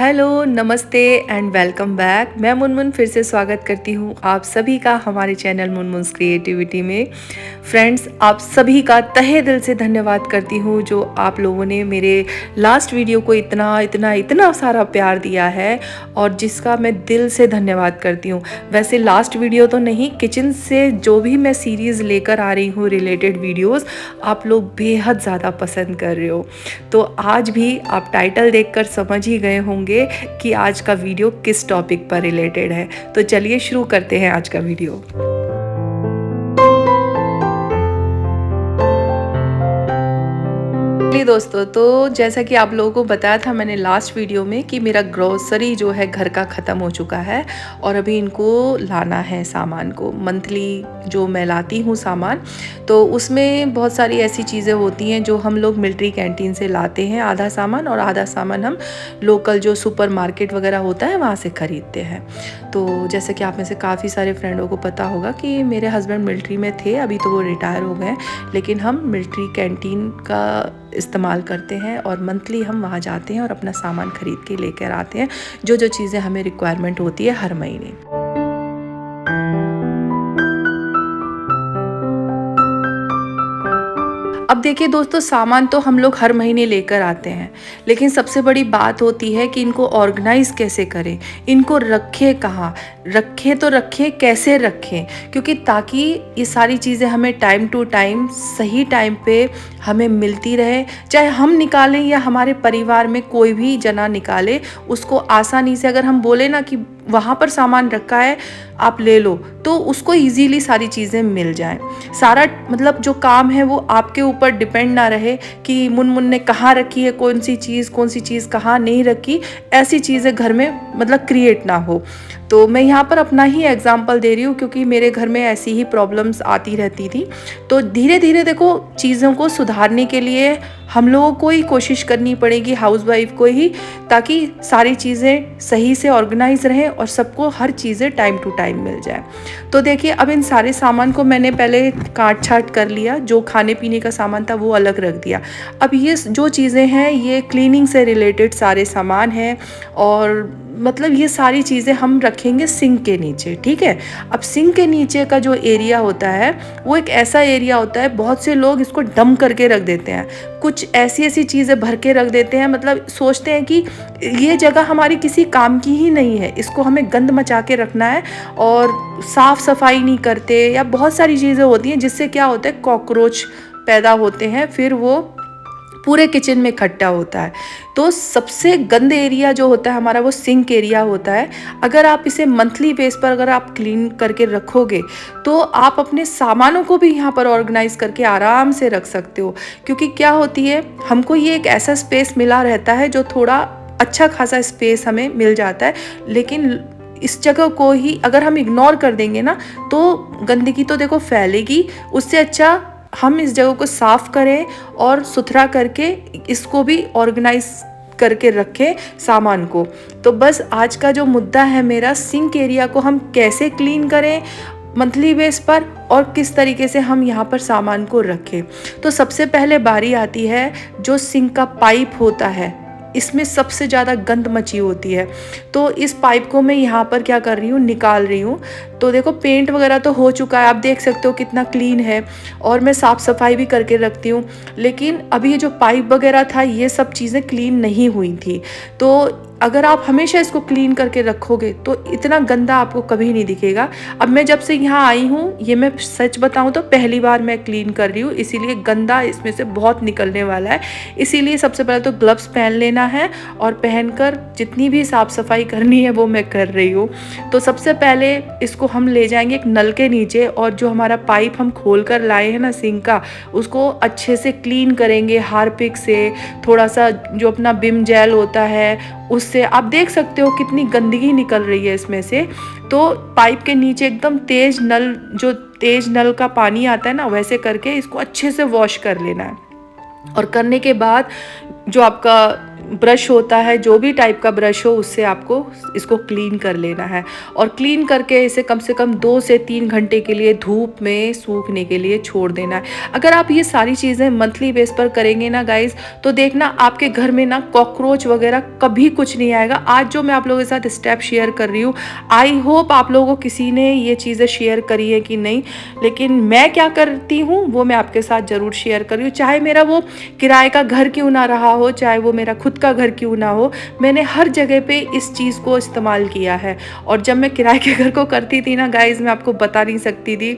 Hello, नमस्ते and welcome back. मैं मुनमुन फिर से स्वागत करती हूँ आप सभी का हमारे चैनल मुनमुन्स क्रिएटिविटी में। फ्रेंड्स, आप सभी का तहे दिल से धन्यवाद करती हूँ जो आप लोगों ने मेरे लास्ट वीडियो को इतना इतना इतना सारा प्यार दिया है और जिसका मैं दिल से धन्यवाद करती हूँ। वैसे लास्ट वीडियो तो नहीं, किचन से जो भी मैं सीरीज़ लेकर आ रही हूँ रिलेटेड वीडियोज़, आप लोग बेहद ज़्यादा पसंद कर रहे हो। तो आज भी आप टाइटल देखकर समझ ही गए होंगे कि आज का वीडियो किस टॉपिक पर रिलेटेड है। तो चलिए शुरू करते हैं आज का वीडियो। दोस्तों, तो जैसा कि आप लोगों को बताया था मैंने लास्ट वीडियो में कि मेरा ग्रोसरी जो है घर का ख़त्म हो चुका है और अभी इनको लाना है सामान को। मंथली जो मैं लाती हूँ सामान, तो उसमें बहुत सारी ऐसी चीज़ें होती हैं जो हम लोग मिलिट्री कैंटीन से लाते हैं आधा सामान, और आधा सामान हम लोकल जो सुपर मार्केट वगैरह होता है वहाँ से ख़रीदते हैं। तो जैसे कि आप में से काफ़ी सारे फ्रेंडों को पता होगा कि मेरे हस्बैंड मिलिट्री में थे, अभी तो वो रिटायर हो गए, लेकिन हम मिलिट्री कैंटीन का इस्तेमाल करते हैं और मंथली हम वहाँ जाते हैं और अपना सामान ख़रीद के लेकर आते हैं, जो जो चीज़ें हमें रिक्वायरमेंट होती है हर महीने। अब देखिए दोस्तों, सामान तो हम लोग हर महीने लेकर आते हैं, लेकिन सबसे बड़ी बात होती है कि इनको ऑर्गेनाइज़ कैसे करें, इनको रखें कहाँ, रखें तो रखें कैसे रखें, क्योंकि ताकि ये सारी चीज़ें हमें टाइम टू टाइम सही टाइम पे हमें मिलती रहे। चाहे हम निकालें या हमारे परिवार में कोई भी जना निकाले, उसको आसानी से अगर हम बोले ना कि वहाँ पर सामान रखा है आप ले लो, तो उसको इजीली सारी चीज़ें मिल जाएं। सारा मतलब जो काम है वो आपके ऊपर डिपेंड ना रहे कि मुनमुन ने कहाँ रखी है कौन सी चीज़ कहाँ नहीं रखी, ऐसी चीज़ें घर में मतलब क्रिएट ना हो। तो मैं यहाँ पर अपना ही एग्जांपल दे रही हूँ क्योंकि मेरे घर में ऐसी ही प्रॉब्लम्स आती रहती थी। तो धीरे धीरे देखो, चीज़ों को सुधारने के लिए हम लोगों को ही कोशिश करनी पड़ेगी, हाउसवाइफ को ही, ताकि सारी चीज़ें सही से ऑर्गेनाइज रहें और सबको हर चीज़ें टाइम टू टाइम मिल जाए। तो देखिए, अब इन सारे सामान को मैंने पहले काट छाट कर लिया, जो खाने पीने का सामान था वो अलग रख दिया। अब ये जो चीज़ें हैं ये क्लीनिंग से रिलेटेड सारे सामान हैं और मतलब ये सारी चीज़ें हम रखेंगे सिंक के नीचे, ठीक है। अब सिंक के नीचे का जो एरिया होता है वो एक ऐसा एरिया होता है, बहुत से लोग इसको डंप करके रख देते हैं, कुछ ऐसी चीज़ें भर के रख देते हैं, मतलब सोचते हैं कि ये जगह हमारी किसी काम की ही नहीं है, इसको हमें गंद मचा के रखना है, और साफ़ सफाई नहीं करते, या बहुत सारी चीज़ें होती हैं जिससे क्या होता है कॉकरोच पैदा होते हैं, फिर वो पूरे किचन में इकट्ठा होता है। तो सबसे गंद एरिया जो होता है हमारा वो सिंक एरिया होता है। अगर आप इसे मंथली बेस पर अगर आप क्लीन करके रखोगे तो आप अपने सामानों को भी यहाँ पर ऑर्गेनाइज करके आराम से रख सकते हो, क्योंकि क्या होती है, हमको ये एक ऐसा स्पेस मिला रहता है जो थोड़ा अच्छा खासा स्पेस हमें मिल जाता है, लेकिन इस जगह को ही अगर हम इग्नोर कर देंगे ना तो गंदगी तो देखो फैलेगी। उससे अच्छा हम इस जगह को साफ़ करें और सुथरा करके इसको भी ऑर्गेनाइज करके रखें सामान को। तो बस आज का जो मुद्दा है मेरा, सिंक एरिया को हम कैसे क्लीन करें मंथली बेस पर और किस तरीके से हम यहाँ पर सामान को रखें। तो सबसे पहले बारी आती है जो सिंक का पाइप होता है, इसमें सबसे ज़्यादा गंद मची होती है। तो इस पाइप को मैं यहाँ पर क्या कर रही हूँ, निकाल रही हूँ। तो देखो, पेंट वगैरह तो हो चुका है, आप देख सकते हो कितना क्लीन है, और मैं साफ़ सफाई भी करके रखती हूँ, लेकिन अभी ये जो पाइप वगैरह था ये सब चीज़ें क्लीन नहीं हुई थी। तो अगर आप हमेशा इसको क्लीन करके रखोगे तो इतना गंदा आपको कभी नहीं दिखेगा। अब मैं जब से यहाँ आई हूँ, ये मैं सच बताऊँ तो पहली बार मैं क्लीन कर रही हूँ, इसीलिए गंदा इसमें से बहुत निकलने वाला है। इसीलिए सबसे पहले तो ग्लव्स पहन लेना है और पहनकर जितनी भी साफ़ सफाई करनी है वो मैं कर रही हूँ। तो सबसे पहले इसको हम ले जाएंगे एक नल के नीचे, और जो हमारा पाइप हम खोल कर लाए हैं ना सिंक का, उसको अच्छे से क्लीन करेंगे हार्पिक से, थोड़ा सा जो अपना विम जेल होता है उससे। आप देख सकते हो कितनी गंदगी निकल रही है इसमें से। तो पाइप के नीचे एकदम तेज नल का पानी आता है ना, वैसे करके इसको अच्छे से वॉश कर लेना है। और करने के बाद जो आपका ब्रश होता है, जो भी टाइप का ब्रश हो, उससे आपको इसको क्लीन कर लेना है। और क्लीन करके इसे कम से कम 2 से 3 घंटे के लिए धूप में सूखने के लिए छोड़ देना है। अगर आप ये सारी चीज़ें मंथली बेस पर करेंगे ना गाइज़, तो देखना आपके घर में ना कॉकरोच वगैरह कभी कुछ नहीं आएगा। आज जो मैं आप लोगों के साथ स्टेप शेयर कर रही हूँ, आई होप आप लोगों को किसी ने ये चीज़ें शेयर करी है कि नहीं, लेकिन मैं क्या करती हूँ वो मैं आपके साथ ज़रूर शेयर कर रही हूँ। चाहे मेरा वो किराए का घर क्यों ना रहा हो, चाहे वो मेरा खुद का घर क्यों ना हो, मैंने हर जगह पे इस चीज़ को इस्तेमाल किया है। और जब मैं किराए के घर को करती थी ना गाइज़, मैं आपको बता नहीं सकती थी,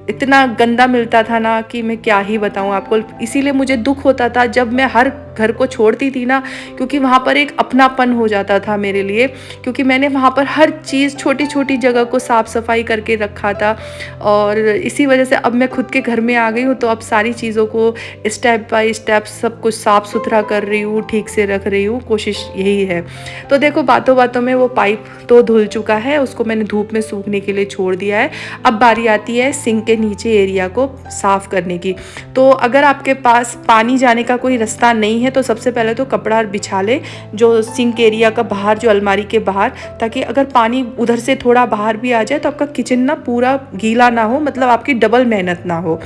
इतना गंदा मिलता था ना कि मैं क्या ही बताऊँ आपको। इसीलिए मुझे दुख होता था जब मैं हर घर को छोड़ती थी ना, क्योंकि वहाँ पर एक अपनापन हो जाता था मेरे लिए, क्योंकि मैंने वहाँ पर हर चीज़ छोटी छोटी जगह को साफ़ सफाई करके रखा था। और इसी वजह से अब मैं खुद के घर में आ गई हूँ, तो अब सारी चीज़ों को स्टेप बाय स्टेप सब कुछ साफ़ सुथरा कर रही हूँ, ठीक से रख रही हूँ, कोशिश यही है। तो देखो बातों बातों में वो पाइप तो धुल चुका है, उसको मैंने धूप में सूखने के लिए छोड़ दिया है। अब बारी आती है सिंक के नीचे एरिया को साफ़ करने की। तो अगर आपके पास पानी जाने का कोई रास्ता नहीं है, तो सबसे पहले तो कपड़ा बिछा ले जो सिंक एरिया का बाहर, जो अलमारी के बाहर, ताकि अगर पानी उधर से थोड़ा बाहर भी आ जाए तो आपका किचन ना पूरा गीला ना हो, मतलब आपकी डबल मेहनत ना हो।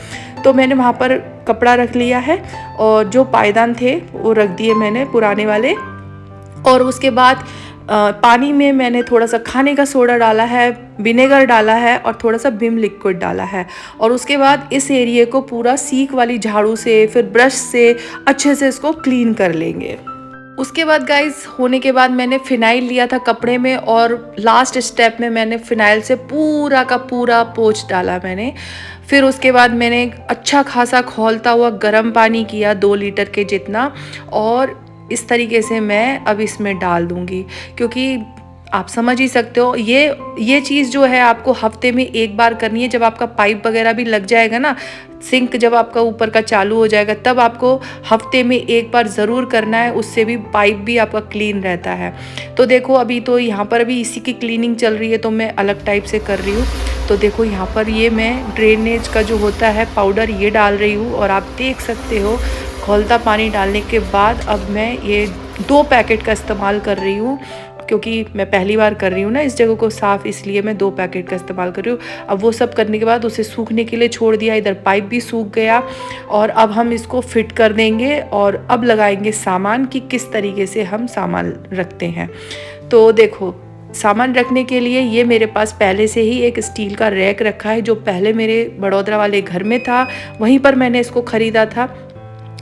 तो मैंने वहाँ पर कपड़ा रख लिया है और जो पायदान थे वो रख दिए मैंने पुराने वाले। और उसके बाद पानी में मैंने थोड़ा सा खाने का सोडा डाला है, विनेगर डाला है और थोड़ा सा विम लिक्विड डाला है। और उसके बाद इस एरिया को पूरा सीक वाली झाड़ू से, फिर ब्रश से अच्छे से इसको क्लीन कर लेंगे। उसके बाद गाइस होने के बाद मैंने फ़िनाइल लिया था कपड़े में, और लास्ट स्टेप में मैंने फ़िनाइल से पूरा का पूरा पोंछ डाला मैंने। फिर उसके बाद मैंने अच्छा खासा खौलता हुआ गर्म पानी किया 2 लीटर के जितना, और इस तरीके से मैं अब इसमें डाल दूँगी, क्योंकि आप समझ ही सकते हो ये चीज़ जो है आपको हफ्ते में एक बार करनी है। जब आपका पाइप वगैरह भी लग जाएगा ना, सिंक जब आपका ऊपर का चालू हो जाएगा, तब आपको हफ्ते में एक बार ज़रूर करना है, उससे भी पाइप भी आपका क्लीन रहता है। तो देखो अभी तो यहाँ पर अभी इसी की क्लीनिंग चल रही है, तो मैं अलग टाइप से कर रही हूँ। तो देखो यहाँ पर ये मैं ड्रेनेज का जो होता है पाउडर ये डाल रही हूँ, और आप देख सकते हो खौलता पानी डालने के बाद अब मैं ये 2 पैकेट का इस्तेमाल कर रही हूँ, क्योंकि मैं पहली बार कर रही हूँ ना इस जगह को साफ़, इसलिए मैं 2 पैकेट का इस्तेमाल कर रही हूँ। अब वो सब करने के बाद उसे सूखने के लिए छोड़ दिया, इधर पाइप भी सूख गया, और अब हम इसको फिट कर देंगे और अब लगाएंगे सामान कि किस तरीके से हम सामान रखते हैं। तो देखो सामान रखने के लिए ये मेरे पास पहले से ही एक स्टील का रैक रखा है, जो पहले मेरे बड़ौदा वाले घर में था, वहीं पर मैंने इसको ख़रीदा था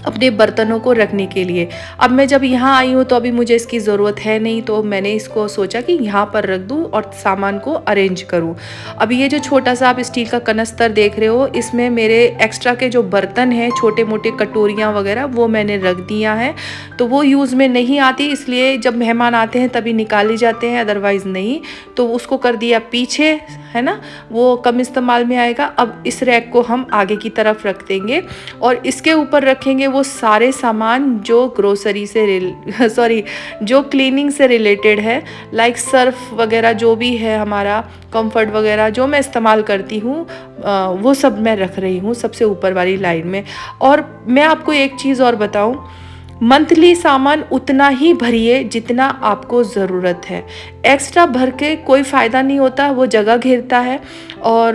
अपने बर्तनों को रखने के लिए। अब मैं जब यहाँ आई हूँ तो अभी मुझे इसकी ज़रूरत है नहीं, तो मैंने इसको सोचा कि यहाँ पर रख दूँ और सामान को अरेंज करूँ। अब ये जो छोटा सा आप स्टील का कनस्तर देख रहे हो, इसमें मेरे एक्स्ट्रा के जो बर्तन हैं, छोटे मोटे कटोरियाँ वगैरह, वो मैंने रख दिया है। तो वो यूज़ में नहीं आती, इसलिए जब मेहमान आते हैं तभी निकाले जाते हैं, अदरवाइज़ नहीं। तो उसको कर दिया पीछे, है ना, वो कम इस्तेमाल में आएगा। अब इस रैक को हम आगे की तरफ रख देंगे और इसके ऊपर रखेंगे वो सारे सामान जो ग्रोसरी से जो क्लीनिंग से रिलेटेड है, लाइक सर्फ वगैरह जो भी है, हमारा कंफर्ट वगैरह जो मैं इस्तेमाल करती हूँ, वो सब मैं रख रही हूँ सबसे ऊपर वाली लाइन में। और मैं आपको एक चीज़ और बताऊँ, मंथली सामान उतना ही भरिए जितना आपको ज़रूरत है। एक्स्ट्रा भर के कोई फ़ायदा नहीं होता, वो जगह घेरता है। और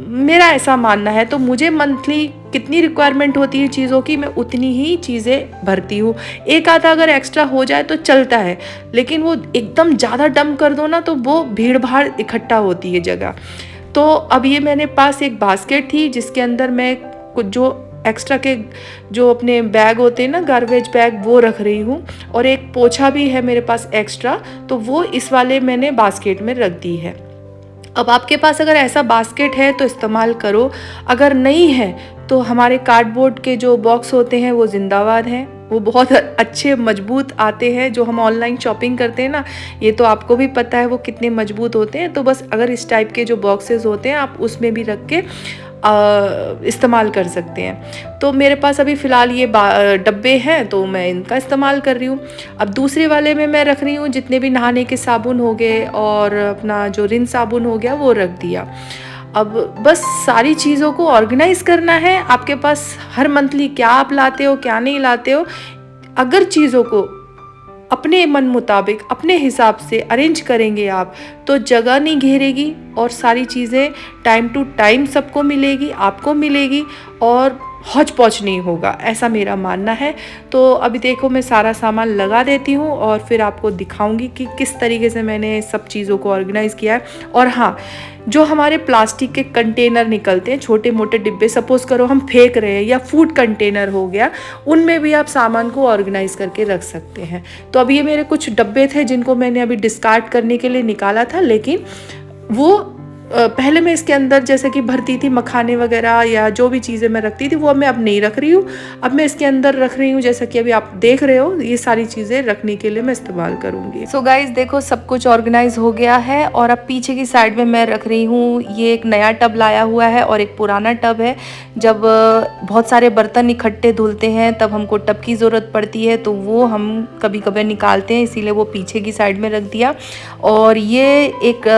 मेरा ऐसा मानना है, तो मुझे मंथली कितनी रिक्वायरमेंट होती है चीज़ों की, मैं उतनी ही चीज़ें भरती हूँ। एक आधा अगर एक्स्ट्रा हो जाए तो चलता है, लेकिन वो एकदम ज़्यादा डंप कर दो ना, तो वो भीड़ भाड़ इकट्ठा होती है जगह। तो अब ये मेरे पास एक बास्केट थी जिसके अंदर मैं कुछ जो एक्स्ट्रा के जो अपने बैग होते हैं ना, गार्बेज बैग, वो रख रही हूँ। और एक पोछा भी है मेरे पास एक्स्ट्रा, तो वो इस वाले मैंने बास्केट में रख दी है। अब आपके पास अगर ऐसा बास्केट है तो इस्तेमाल करो, अगर नहीं है तो हमारे कार्डबोर्ड के जो बॉक्स होते हैं वो जिंदाबाद हैं, वो बहुत अच्छे मजबूत आते हैं। जो हम ऑनलाइन शॉपिंग करते हैं ना, ये तो आपको भी पता है वो कितने मजबूत होते हैं। तो बस अगर इस टाइप के जो बॉक्सेस होते हैं आप उसमें भी रख के इस्तेमाल कर सकते हैं। तो मेरे पास अभी फ़िलहाल ये डब्बे हैं, तो मैं इनका इस्तेमाल कर रही हूँ। अब दूसरे वाले में मैं रख रही हूँ जितने भी नहाने के साबुन हो गए और अपना जो रिन साबुन हो गया वो रख दिया। अब बस सारी चीज़ों को ऑर्गेनाइज़ करना है। आपके पास हर मंथली क्या आप लाते हो क्या नहीं लाते हो, अगर चीज़ों को अपने मन मुताबिक अपने हिसाब से अरेंज करेंगे आप, तो जगह नहीं घेरेगी और सारी चीज़ें टाइम टू टाइम सबको मिलेगी, आपको मिलेगी और हौच पौच नहीं होगा, ऐसा मेरा मानना है। तो अभी देखो मैं सारा सामान लगा देती हूँ और फिर आपको दिखाऊंगी कि किस तरीके से मैंने सब चीज़ों को ऑर्गेनाइज़ किया है। और हाँ, जो हमारे प्लास्टिक के कंटेनर निकलते हैं, छोटे मोटे डिब्बे, सपोज़ करो हम फेंक रहे हैं, या फूड कंटेनर हो गया, उनमें भी आप सामान को ऑर्गेनाइज़ करके रख सकते हैं। तो अब ये मेरे कुछ डब्बे थे जिनको मैंने अभी डिस्कार्ड करने के लिए निकाला था, लेकिन वो पहले मैं इसके अंदर जैसे कि भरती थी मखाने वगैरह या जो भी चीज़ें मैं रखती थी, वो मैं अब नहीं रख रही हूँ। अब मैं इसके अंदर रख रही हूँ, जैसा कि अभी आप देख रहे हो, ये सारी चीज़ें रखने के लिए मैं इस्तेमाल करूँगी। सो गाइज देखो सब कुछ ऑर्गेनाइज हो गया है और अब पीछे की साइड में मैं रख रही हूँ, ये एक नया टब लाया हुआ है और एक पुराना टब है। जब बहुत सारे बर्तन इकट्ठे धुलते हैं तब हमको टब की ज़रूरत पड़ती है, तो वो हम कभी कभी निकालते हैं, इसीलिए वो पीछे की साइड में रख दिया। और ये एक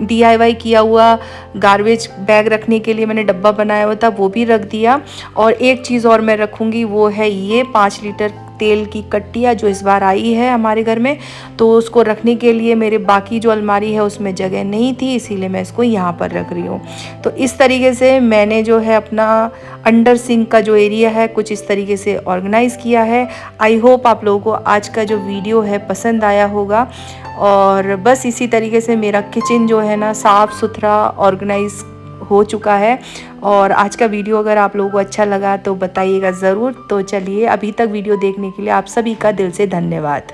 DIY किया हुआ गार्बेज बैग रखने के लिए मैंने डब्बा बनाया हुआ था, वो भी रख दिया। और एक चीज़ और मैं रखूँगी, वो है ये 5 लीटर तेल की कट्टियाँ जो इस बार आई है हमारे घर में, तो उसको रखने के लिए मेरे बाकी जो अलमारी है उसमें जगह नहीं थी, इसीलिए मैं इसको यहाँ पर रख रही हूँ। तो इस तरीके से मैंने जो है अपना अंडर सिंक का जो एरिया है कुछ इस तरीके से ऑर्गेनाइज़ किया है। आई होप आप लोगों को आज का जो वीडियो है पसंद आया होगा। और बस इसी तरीके से मेरा किचन जो है ना साफ़ सुथरा ऑर्गेनाइज हो चुका है। और आज का वीडियो अगर आप लोगों को अच्छा लगा तो बताइएगा ज़रूर। तो चलिए, अभी तक वीडियो देखने के लिए आप सभी का दिल से धन्यवाद।